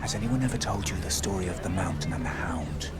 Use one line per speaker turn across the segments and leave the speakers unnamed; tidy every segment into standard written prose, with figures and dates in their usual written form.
Has anyone ever told you the story of the mountain and the hound?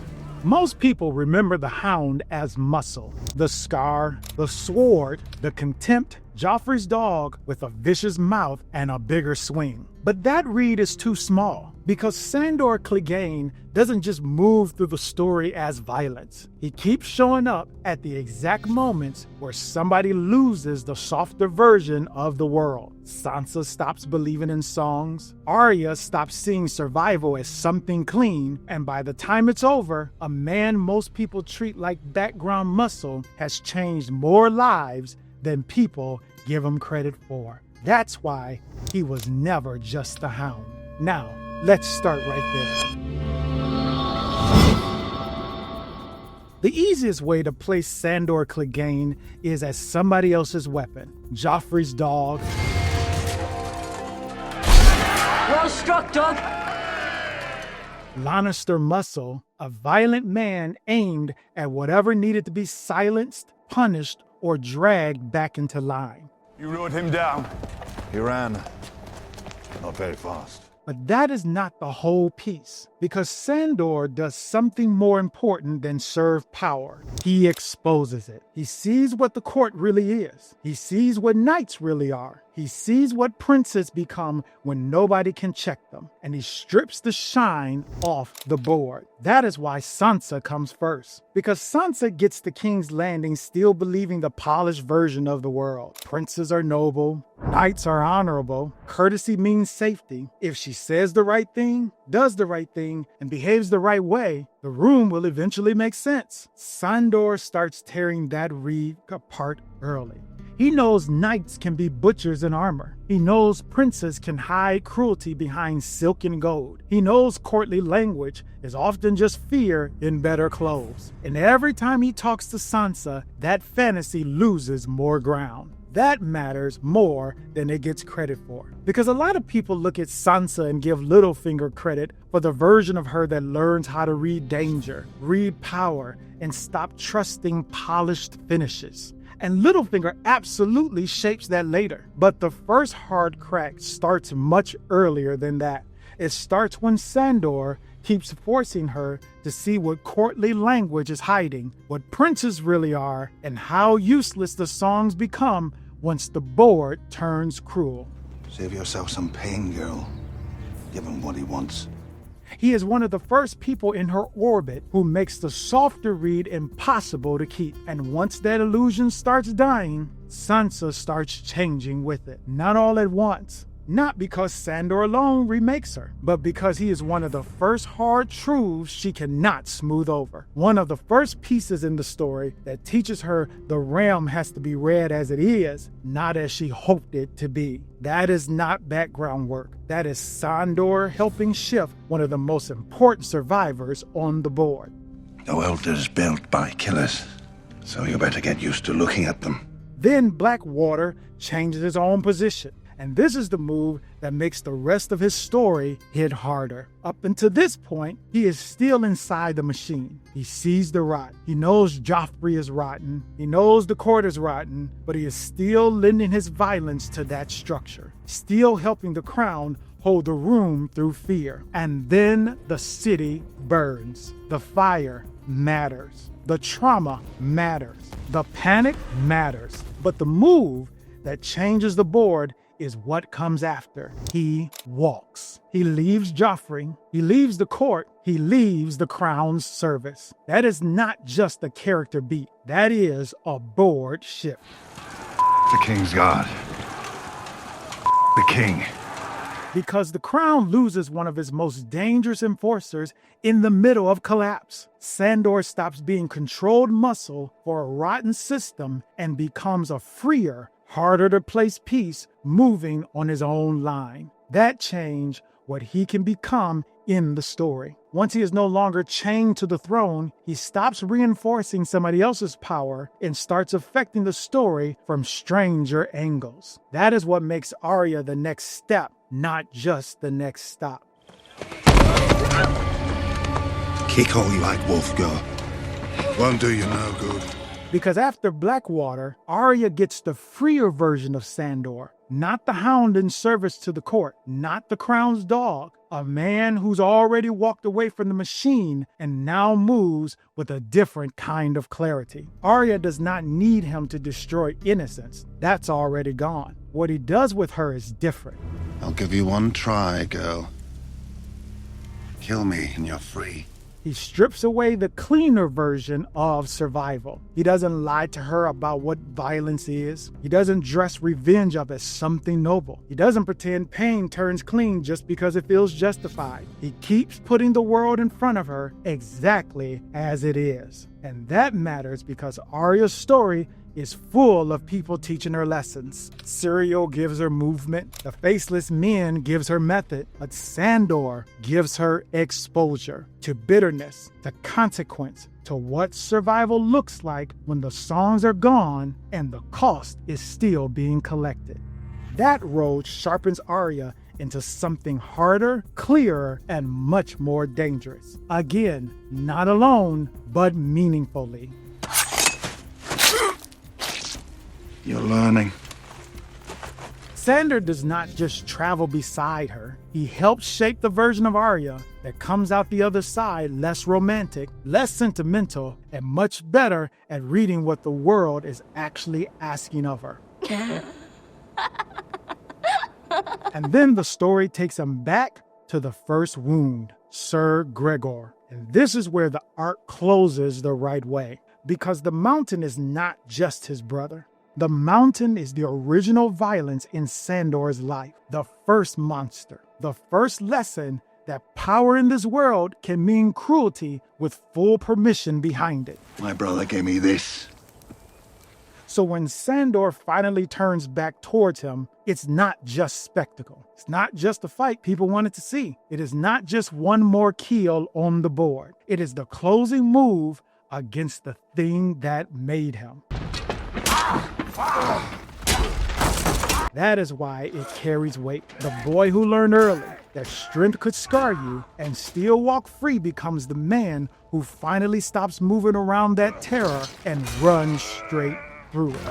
Most people remember the Hound as muscle, the scar, the sword, the contempt, Joffrey's dog with a vicious mouth and a bigger swing. But that read is too small because Sandor Clegane doesn't just move through the story as violence. He keeps showing up at the exact moments where somebody loses the softer version of the world. Sansa stops believing in songs, Arya stops seeing survival as something clean, and by the time it's over, a man most people treat like background muscle has changed more lives than people give him credit for. That's why he was never just the Hound. Now, let's start right there. The easiest way to place Sandor Clegane is as somebody else's weapon. Joffrey's dog.
Well struck, dog.
Lannister muscle, a violent man aimed at whatever needed to be silenced, punished, or dragged back into line.
You rode him down. He ran. Not very fast.
But that is not the whole piece, because Sandor does something more important than serve power. He exposes it. He sees what the court really is. He sees what knights really are. He sees what princes become when nobody can check them, and he strips the shine off the board. That is why Sansa comes first, because Sansa gets the King's Landing still believing the polished version of the world. Princes are noble, knights are honorable, courtesy means safety. If she says the right thing, does the right thing, and behaves the right way, the room will eventually make sense. Sandor starts tearing that reed apart early. He knows knights can be butchers in armor. He knows princes can hide cruelty behind silk and gold. He knows courtly language is often just fear in better clothes. And every time he talks to Sansa, that fantasy loses more ground. That matters more than it gets credit for. Because a lot of people look at Sansa and give Littlefinger credit for the version of her that learns how to read danger, read power, and stop trusting polished finishes. And Littlefinger absolutely shapes that later. But the first hard crack starts much earlier than that. It starts when Sandor keeps forcing her to see what courtly language is hiding, what princes really are, and how useless the songs become once the board turns cruel.
Save yourself some pain, girl. Give him what he wants.
He is one of the first people in her orbit who makes the softer read impossible to keep. And once that illusion starts dying, Sansa starts changing with it. Not all at once. Not because Sandor alone remakes her, but because he is one of the first hard truths she cannot smooth over. One of the first pieces in the story that teaches her the realm has to be read as it is, not as she hoped it to be. That is not background work. That is Sandor helping shift one of the most important survivors on the board.
The world is built by killers, so you better get used to looking at them.
Then Blackwater changes his own position. And this is the move that makes the rest of his story hit harder. Up until this point, he is still inside the machine. He sees the rot. He knows Joffrey is rotten. He knows the court is rotten, but he is still lending his violence to that structure, still helping the crown hold the room through fear. And then the city burns. The fire matters. The trauma matters. The panic matters. But the move that changes the board is what comes after. He walks. He leaves Joffrey. He leaves the court. He leaves the crown's service. That is not just a character beat. That is a board shift.
The King's God. The King.
Because the crown loses one of its most dangerous enforcers in the middle of collapse. Sandor stops being controlled muscle for a rotten system and becomes a freer, harder to place piece moving on his own line. That changed what he can become in the story. Once he is no longer chained to the throne, he stops reinforcing somebody else's power and starts affecting the story from stranger angles. That is what makes Arya the next step, not just the next stop.
Kick all you like, Wolfgar. Won't do you no good.
Because after Blackwater, Arya gets the freer version of Sandor, Not the Hound in service to the court, not the crown's dog. A man who's already walked away from the machine and now moves with a different kind of clarity. Arya does not need him to destroy innocence. That's already gone. What he does with her is different.
I'll give you one try, girl. Kill me and you're free.
He strips away the cleaner version of survival. He doesn't lie to her about what violence is. He doesn't dress revenge up as something noble. He doesn't pretend pain turns clean just because it feels justified. He keeps putting the world in front of her exactly as it is. And that matters because Arya's story is full of people teaching her lessons. Syrio gives her movement, the Faceless Men gives her method, but Sandor gives her exposure to bitterness, to consequence, to what survival looks like when the songs are gone and the cost is still being collected. That road sharpens Arya into something harder, clearer, and much more dangerous. Again, not alone, but meaningfully.
You're learning.
Sandor does not just travel beside her. He helps shape the version of Arya that comes out the other side less romantic, less sentimental, and much better at reading what the world is actually asking of her. And then the story takes him back to the first wound, Sir Gregor. And this is where the arc closes the right way, because the mountain is not just his brother. The mountain is the original violence in Sandor's life, the first monster, the first lesson that power in this world can mean cruelty with full permission behind it.
My brother gave me this.
So when Sandor finally turns back towards him, it's not just spectacle. It's not just the fight people wanted to see. It is not just one more kill on the board. It is the closing move against the thing that made him. That is why it carries weight. The boy who learned early that strength could scar you and still walk free becomes the man who finally stops moving around that terror and runs straight through it.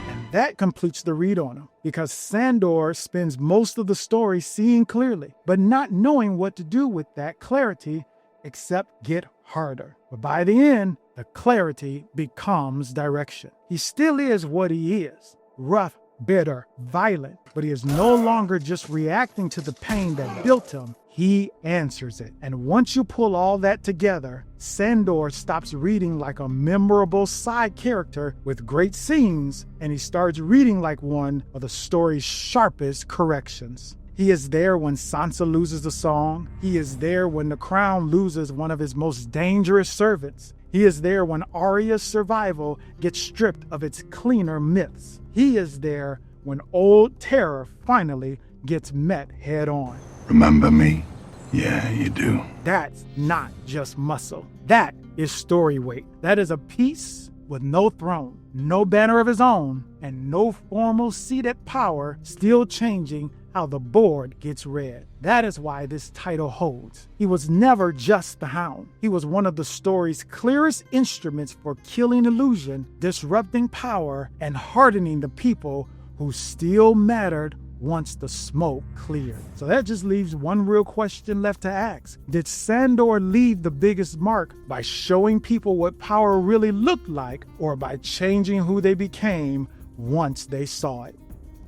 And that completes the read on him, because Sandor spends most of the story seeing clearly, but not knowing what to do with that clarity except get harder. But by the end, the clarity becomes direction. He still is what he is, rough, bitter, violent, but he is no longer just reacting to the pain that built him. He answers it. And once you pull all that together, Sandor stops reading like a memorable side character with great scenes, and he starts reading like one of the story's sharpest corrections. He is there when Sansa loses the song. He is there when the crown loses one of his most dangerous servants. He is there when Arya's survival gets stripped of its cleaner myths. He is there when old terror finally gets met head on.
Remember me? Yeah, you do.
That's not just muscle. That is story weight. That is a piece with no throne, no banner of his own, and no formal seat at power, still changing how the board gets read. That is why this title holds. He was never just the Hound. He was one of the story's clearest instruments for killing illusion, disrupting power, and hardening the people who still mattered once the smoke cleared. So that just leaves one real question left to ask. Did Sandor leave the biggest mark by showing people what power really looked like, or by changing who they became once they saw it?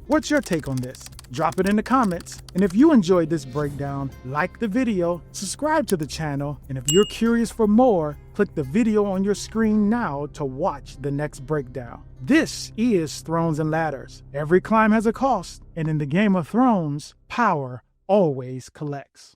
What's your take on this? Drop it in the comments. And if you enjoyed this breakdown, like the video, subscribe to the channel, and if you're curious for more, click the video on your screen now to watch the next breakdown. This is Thrones and Ladders. Every climb has a cost, and in the Game of Thrones, power always collects.